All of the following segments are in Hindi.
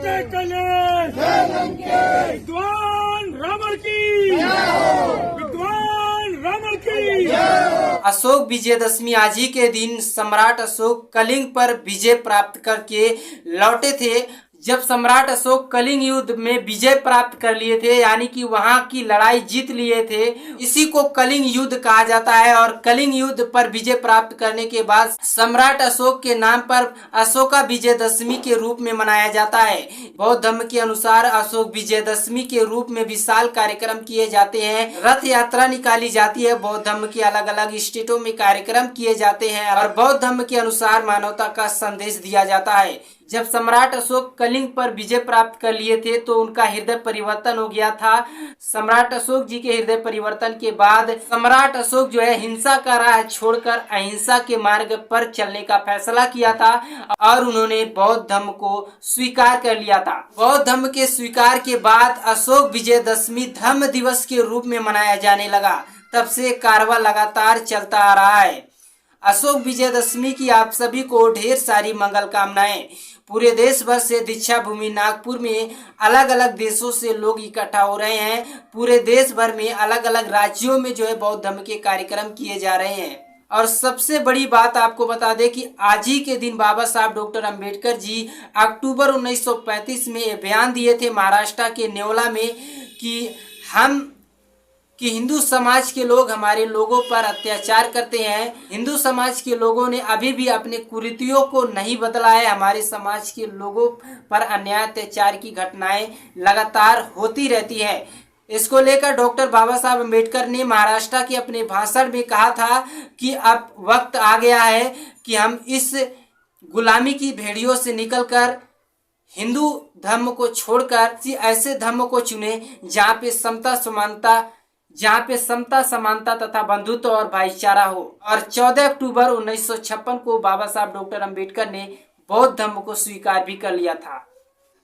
विद्वान रावण की, विद्वान रावण की। अशोक विजयदशमी आज ही के दिन सम्राट अशोक कलिंग पर विजय प्राप्त करके लौटे थे। जब सम्राट अशोक कलिंग युद्ध में विजय प्राप्त कर लिए थे, यानी कि वहां की लड़ाई जीत लिए थे, इसी को कलिंग युद्ध कहा जाता है। और कलिंग युद्ध पर विजय प्राप्त करने के बाद सम्राट अशोक के नाम पर अशोका विजयदशमी के रूप में मनाया जाता है। बौद्ध धर्म के अनुसार अशोक विजयदशमी के रूप में विशाल कार्यक्रम किए जाते हैं, रथ यात्रा निकाली जाती है, बौद्ध धर्म के अलग अलग स्टेटों में कार्यक्रम किए जाते हैं और बौद्ध धर्म के अनुसार मानवता का संदेश दिया जाता है। जब सम्राट अशोक कलिंग पर विजय प्राप्त कर लिए थे तो उनका हृदय परिवर्तन हो गया था। सम्राट अशोक जी के हृदय परिवर्तन के बाद सम्राट अशोक जो है हिंसा का राह छोड़कर अहिंसा के मार्ग पर चलने का फैसला किया था और उन्होंने बौद्ध धर्म को स्वीकार कर लिया था। बौद्ध धर्म के स्वीकार के बाद अशोक विजयदशमी धर्म दिवस के रूप में मनाया जाने लगा। तब से कारवां लगातार चलता आ रहा है। अशोक विजयदशमी की आप सभी को ढेर सारी मंगल कामनाएं। पूरे देश भर से दीक्षा भूमि नागपुर में अलग अलग देशों से लोग इकट्ठा हो रहे हैं। पूरे देश भर में अलग अलग राज्यों में जो है बौद्ध धर्म के कार्यक्रम किए जा रहे हैं। और सबसे बड़ी बात आपको बता दें कि आज ही के दिन बाबा साहब डॉक्टर अंबेडकर जी अक्टूबर 1935 में बयान दिए थे महाराष्ट्र के नेवला में कि हिंदू समाज के लोग हमारे लोगों पर अत्याचार करते हैं। हिंदू समाज के लोगों ने अभी भी अपने कुरीतियों को नहीं बदला है। हमारे समाज के लोगों पर अन्याय अत्याचार की घटनाएं लगातार होती रहती है। इसको लेकर डॉक्टर बाबा साहब अम्बेडकर ने महाराष्ट्र के अपने भाषण में कहा था कि अब वक्त आ गया है कि हम इस गुलामी की भेड़ियों से निकलकर हिंदू धर्म को छोड़कर ऐसे धर्म को चुने जहाँ पे समता समानता तथा बंधुत्व और भाईचारा हो। और 14 अक्टूबर 1956 को बाबा साहब डॉक्टर अंबेडकर ने बौद्ध धर्म को स्वीकार भी कर लिया था।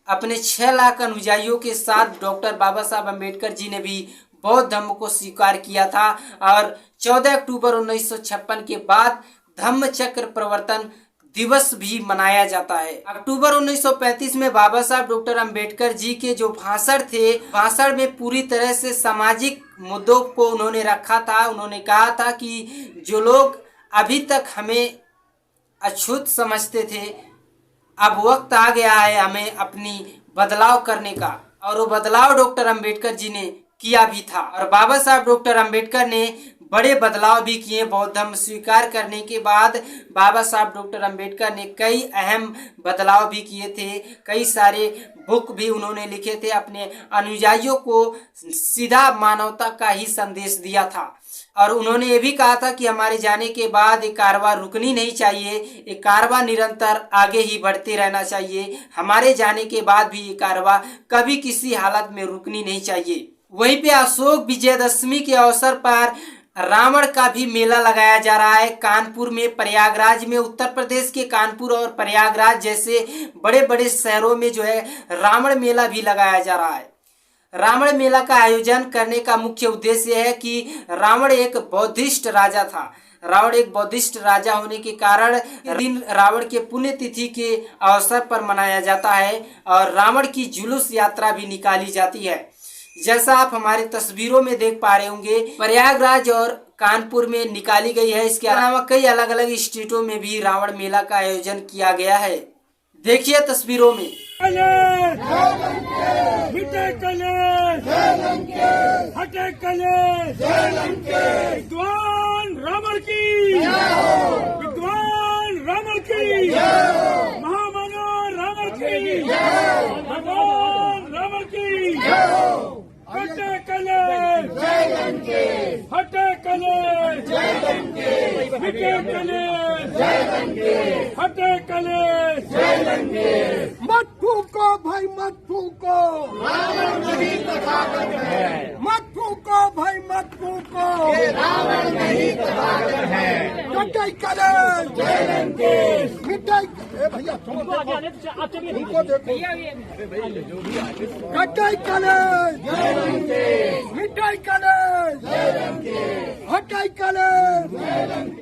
अपने 6 लाख अनुयायियों के साथ डॉक्टर बाबा साहब अंबेडकर जी ने भी बौद्ध धर्म को स्वीकार किया था। और 14 अक्टूबर 1956 के बाद धम्म चक्र प्रवर्तन दिवस भी मनाया जाता है। अक्टूबर 1935 में बाबा साहब डॉक्टर अंबेडकर जी के जो भाषण में पूरी तरह से सामाजिक मुद्दों को उन्होंने रखा था। उन्होंने कहा था कि जो लोग अभी तक हमें अछूत समझते थे, अब वक्त आ गया है हमें अपनी बदलाव करने का। और वो बदलाव डॉक्टर अंबेडकर जी ने किया भी था। और बाबा साहब डॉक्टर अंबेडकर ने बड़े बदलाव भी किए। बौद्ध धर्म स्वीकार करने के बाद बाबा साहब डॉक्टर अंबेडकर ने कई अहम बदलाव भी किए थे। कई सारे बुक भी उन्होंने लिखे थे। अपने अनुयायियों को सीधा मानवता का ही संदेश दिया था। और उन्होंने ये भी कहा था कि हमारे जाने के बाद ये कारवां रुकनी नहीं चाहिए, ये कारवां निरंतर आगे ही बढ़ते रहना चाहिए। हमारे जाने के बाद भी ये कारवां कभी किसी हालत में रुकनी नहीं चाहिए। वहीं पे अशोक विजयदशमी के अवसर पर रावण का भी मेला लगाया जा रहा है कानपुर में, प्रयागराज में। उत्तर प्रदेश के कानपुर और प्रयागराज जैसे बड़े बड़े शहरों में जो है रावण मेला भी लगाया जा रहा है। रावण मेला का आयोजन करने का मुख्य उद्देश्य है कि रावण एक बौद्धिस्ट राजा था। रावण एक बौद्धिस्ट राजा होने के कारण दिन रावण के पुण्यतिथि के अवसर पर मनाया जाता है और रावण की जुलूस यात्रा भी निकाली जाती है। जैसा आप हमारी तस्वीरों में देख पा रहे होंगे, प्रयागराज और कानपुर में निकाली गई है। इसके अलावा कई अलग अलग स्टेटों में भी रावण मेला का आयोजन किया गया है। देखिए तस्वीरों में। विद्वान रावण की, विद्वान रावण की, महामना रावण की, भगवान रावण की। हटे कले हटे कले हटे कले हटे कले। मत फूको भाई मत फूको, रावण नहीं तथागत है। मत फूको भाई मत फूको, रावण नहीं तथागत है। मिठाई करे जय लंकेश। मिठाई भैया देखो मिठाई करे जय लंकेश। मिठाई करे जय लंकेश। हटाई करे